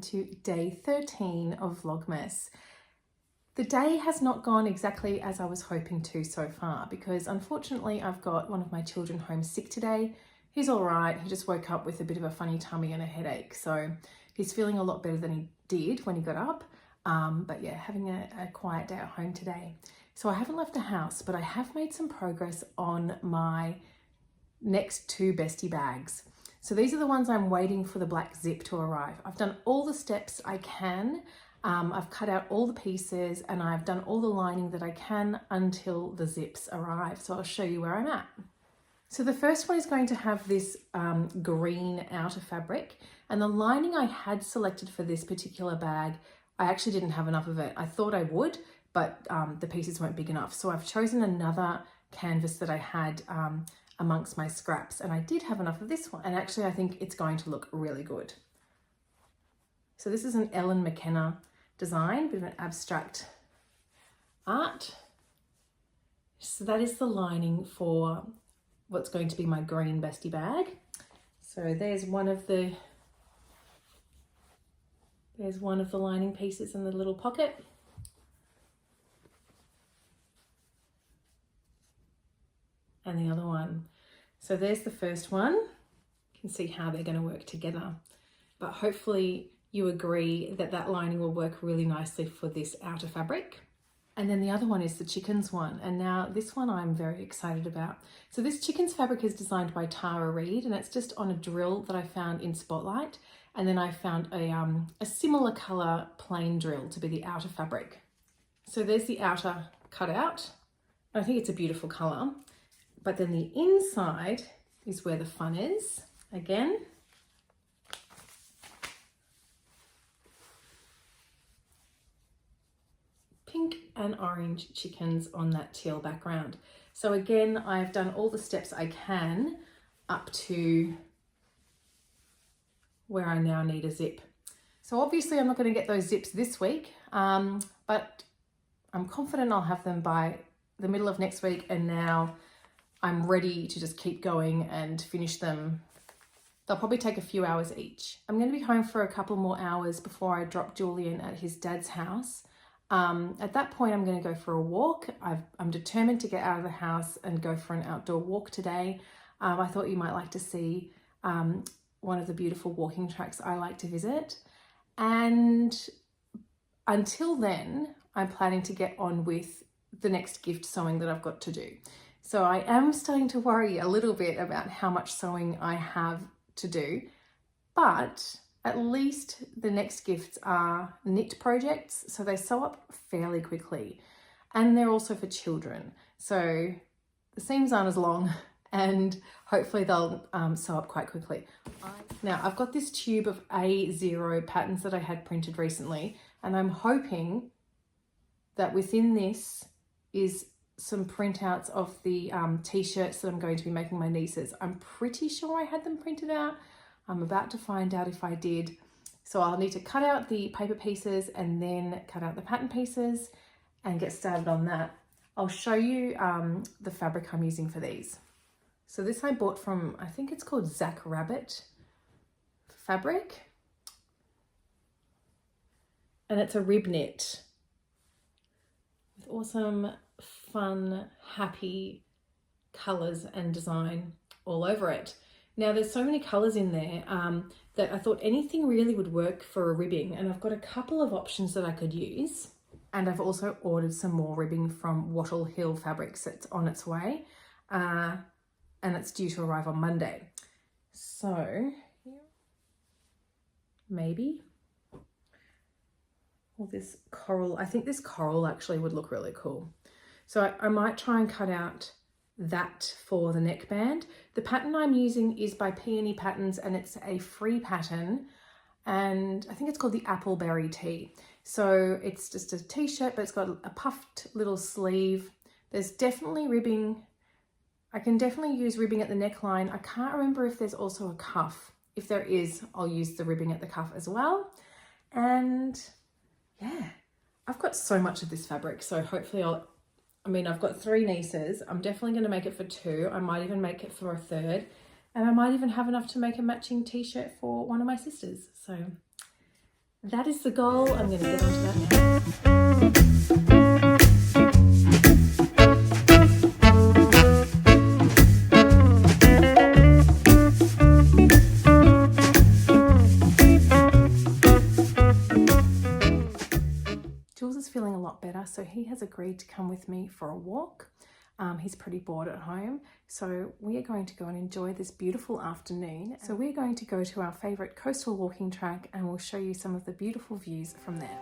to day 13 of Vlogmas. The day has not gone exactly as I was hoping to so far because unfortunately I've got one of my children home sick today. He's all right, he just woke up with a bit of a funny tummy and a headache, so he's feeling a lot better than he did when he got up. But yeah, having a quiet day at home today. So I haven't left the house, but I have made some progress on my next 2 Bestie bags. So these are the ones I'm waiting for the black zip to arrive. I've done all the steps I can. I've cut out all the pieces and I've done all the lining that I can until the zips arrive. So I'll show you where I'm at. So the first one is going to have this green outer fabric, and the lining I had selected for this particular bag, I actually didn't have enough of it. I thought I would, but the pieces weren't big enough. So I've chosen another canvas that I had amongst my scraps, and I did have enough of this one, and actually I think it's going to look really good. So this is an Ellen McKenna design, bit of an abstract art. So that is the lining for what's going to be my green Bestie bag. So there's one of the lining pieces in the little pocket. And the other one. So there's the first one. You can see how they're going to work together. But hopefully you agree that that lining will work really nicely for this outer fabric. And then the other one is the chickens one. And now this one I'm very excited about. So this chickens fabric is designed by Tara Reid, and it's just on a drill that I found in Spotlight. And then I found a similar color plain drill to be the outer fabric. So there's the outer cut out. I think it's a beautiful color. But then the inside is where the fun is. Again, pink and orange chickens on that teal background. So again, I've done all the steps I can up to where I now need a zip. So obviously I'm not going to get those zips this week, but I'm confident I'll have them by the middle of next week, and now I'm ready to just keep going and finish them. They'll probably take a few hours each. I'm going to be home for a couple more hours before I drop Julian at his dad's house. At that point, I'm going to go for a walk. I'm determined to get out of the house and go for an outdoor walk today. I thought you might like to see one of the beautiful walking tracks I like to visit. And until then, I'm planning to get on with the next gift sewing that I've got to do. So I am starting to worry a little bit about how much sewing I have to do, but at least the next gifts are knit projects, so they sew up fairly quickly, and they're also for children. So the seams aren't as long, and hopefully they'll sew up quite quickly. Now I've got this tube of A0 patterns that I had printed recently, and I'm hoping that within this is some printouts of the t-shirts that I'm going to be making my nieces. I'm pretty sure I had them printed out. I'm about to find out if I did. So I'll need to cut out the paper pieces and then cut out the pattern pieces and get started on that. I'll show you the fabric I'm using for these. So this I bought from, I think it's called Zach Rabbit fabric. And it's a rib knit with awesome, fun, happy colors and design all over it. Now there's so many colors in there that I thought anything really would work for a ribbing, and I've got a couple of options that I could use. And I've also ordered some more ribbing from Wattle Hill Fabrics. It's on its way and it's due to arrive on Monday. So maybe, or this coral, I think this coral actually would look really cool. So I might try and cut out that for the neckband. The pattern I'm using is by Peony Patterns, and it's a free pattern, and I think it's called the Appleberry Tee. So it's just a t-shirt, but it's got a puffed little sleeve. There's definitely ribbing. I can definitely use ribbing at the neckline. I can't remember if there's also a cuff. If there is, I'll use the ribbing at the cuff as well. And yeah, I've got so much of this fabric, so hopefully I've got 3 nieces. I'm definitely going to make it for 2. I might even make it for a 3rd. And I might even have enough to make a matching t-shirt for one of my sisters. So that is the goal. I'm going to get onto that now. Jules is feeling a lot better, so he has agreed to come with me for a walk. He's pretty bored at home, so we are going to go and enjoy this beautiful afternoon. So we're going to go to our favourite coastal walking track and we'll show you some of the beautiful views from there.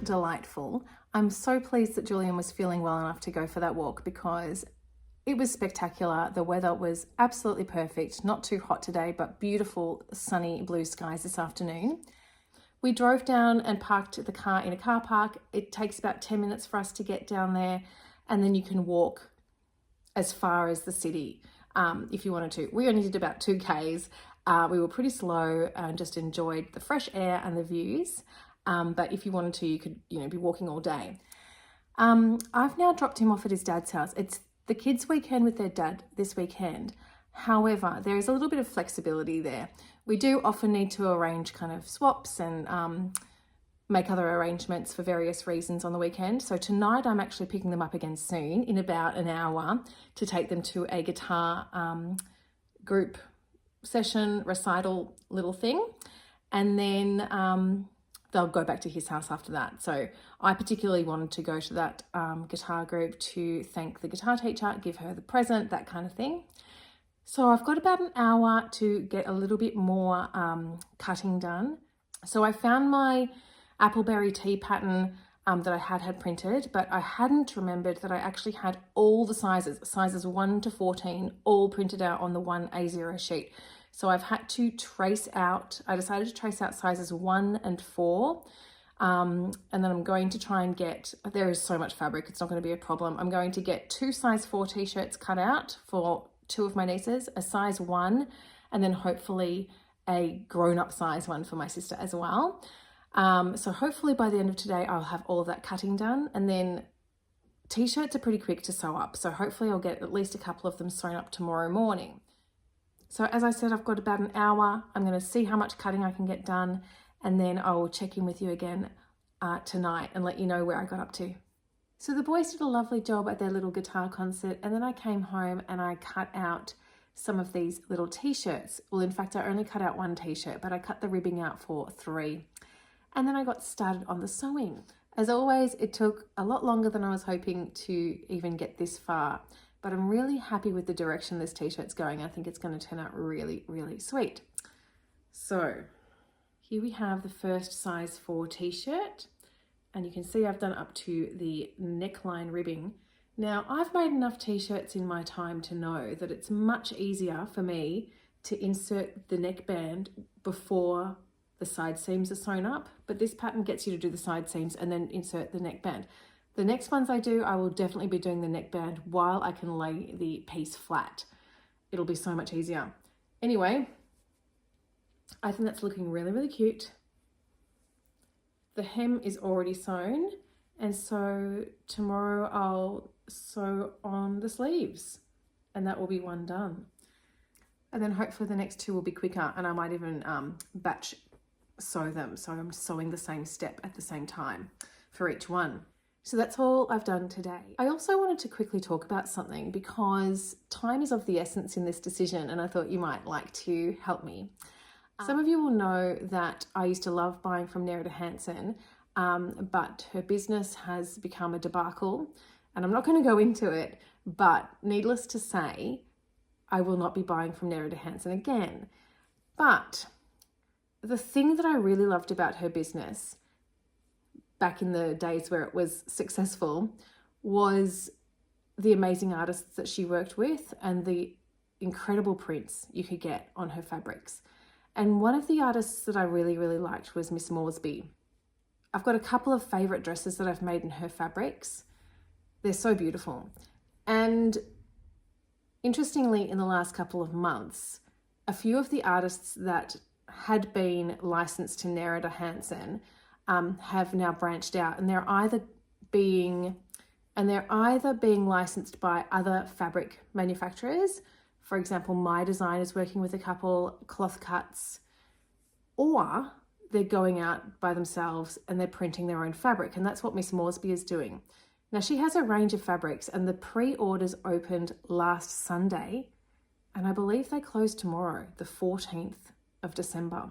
Delightful. I'm so pleased that Julian was feeling well enough to go for that walk because it was spectacular. The weather was absolutely perfect. Not too hot today, but beautiful sunny blue skies this afternoon. We drove down and parked the car in a car park. It takes about 10 minutes for us to get down there, and then you can walk as far as the city if you wanted to. We only did about 2 Ks. We were pretty slow and just enjoyed the fresh air and the views. But if you wanted to, you could, be walking all day. I've now dropped him off at his dad's house. It's the kids' weekend with their dad this weekend. However, there is a little bit of flexibility there. We do often need to arrange kind of swaps and make other arrangements for various reasons on the weekend. So tonight I'm actually picking them up again soon in about an hour to take them to a guitar group session, recital little thing. And then they'll go back to his house after that. So I particularly wanted to go to that guitar group to thank the guitar teacher, give her the present, that kind of thing. So I've got about an hour to get a little bit more cutting done. So I found my appleberry tea pattern that I had printed, but I hadn't remembered that I actually had all the sizes 1 to 14, all printed out on the one A0 sheet. So I've had to I decided to trace out sizes 1 and 4. And then I'm going to try and there is so much fabric, it's not going to be a problem. I'm going to get 2 size 4 t-shirts cut out for 2 of my nieces, a size 1, and then hopefully a grown-up size one for my sister as well. So hopefully by the end of today, I'll have all of that cutting done. And then t-shirts are pretty quick to sew up. So hopefully I'll get at least a couple of them sewn up tomorrow morning. So as I said, I've got about an hour. I'm going to see how much cutting I can get done, and then I will check in with you again tonight and let you know where I got up to. So the boys did a lovely job at their little guitar concert, and then I came home and I cut out some of these little t-shirts. Well, in fact, I only cut out 1 t-shirt, but I cut the ribbing out for 3. And then I got started on the sewing. As always, it took a lot longer than I was hoping to even get this far. But I'm really happy with the direction this t-shirt's going. I think it's going to turn out really, really sweet. So here we have the first size 4 t-shirt, and you can see I've done up to the neckline ribbing. Now I've made enough t-shirts in my time to know that it's much easier for me to insert the neckband before the side seams are sewn up, but this pattern gets you to do the side seams and then insert the neckband. The next ones I do, I will definitely be doing the neckband while I can lay the piece flat. It'll be so much easier. Anyway, I think that's looking really, really cute. The hem is already sewn, and so tomorrow I'll sew on the sleeves, and that will be one done. And then hopefully the next two will be quicker, and I might even batch sew them, so I'm sewing the same step at the same time for each one. So that's all I've done today. I also wanted to quickly talk about something because time is of the essence in this decision, and I thought you might like to help me. Some of you will know that I used to love buying from Nerida Hansen, but her business has become a debacle, and I'm not going to go into it, but needless to say, I will not be buying from Nerida Hansen again. But the thing that I really loved about her business back in the days where it was successful was the amazing artists that she worked with and the incredible prints you could get on her fabrics. And one of the artists that I really, really liked was Miss Moresby. I've got a couple of favorite dresses that I've made in her fabrics. They're so beautiful. And interestingly, in the last couple of months, a few of the artists that had been licensed to Nerida Hansen have now branched out, and they're either being licensed by other fabric manufacturers. For example, My Design is working with a couple, Cloth Cuts, or they're going out by themselves and they're printing their own fabric, and that's what Miss Moresby is doing. Now, she has a range of fabrics, and the pre-orders opened last Sunday, and I believe they close tomorrow, the 14th of December.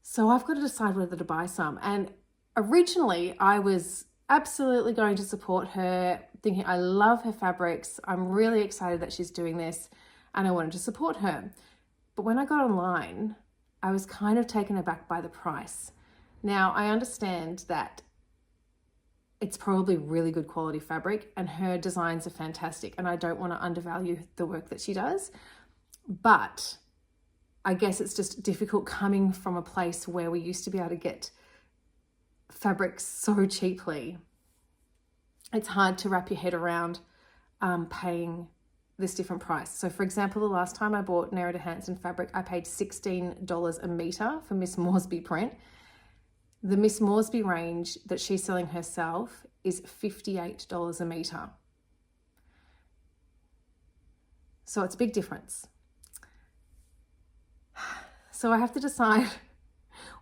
So I've got to decide whether to buy some. And originally I was absolutely going to support her, thinking I love her fabrics. I'm really excited that she's doing this and I wanted to support her. But when I got online, I was kind of taken aback by the price. Now, I understand that it's probably really good quality fabric and her designs are fantastic, and I don't want to undervalue the work that she does, but I guess it's just difficult coming from a place where we used to be able to get fabrics so cheaply. It's hard to wrap your head around paying this different price. So for example, the last time I bought Nerida Hansen fabric, I paid $16 a meter for Miss Moresby print. The Miss Moresby range that she's selling herself is $58 a meter. So it's a big difference. So I have to decide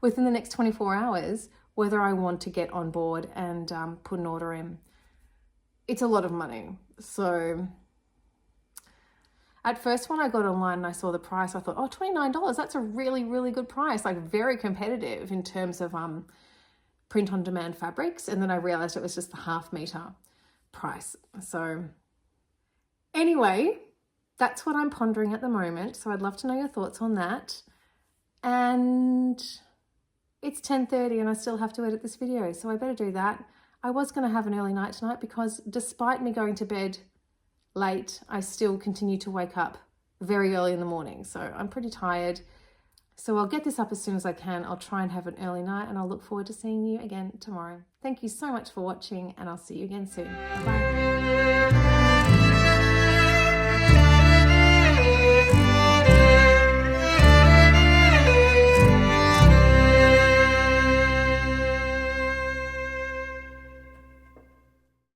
within the next 24 hours whether I want to get on board and put an order in. It's a lot of money. So at first when I got online and I saw the price, I thought, oh, $29, that's a really, really good price, like very competitive in terms of print on demand fabrics. And then I realized it was just the half meter price. So anyway, that's what I'm pondering at the moment. So I'd love to know your thoughts on that. And it's 10:30 and I still have to edit this video, so I better do that. I was going to have an early night tonight because despite me going to bed late, I still continue to wake up very early in the morning. So I'm pretty tired. So I'll get this up as soon as I can. I'll try and have an early night, and I'll look forward to seeing you again tomorrow. Thank you so much for watching, and I'll see you again soon. Bye.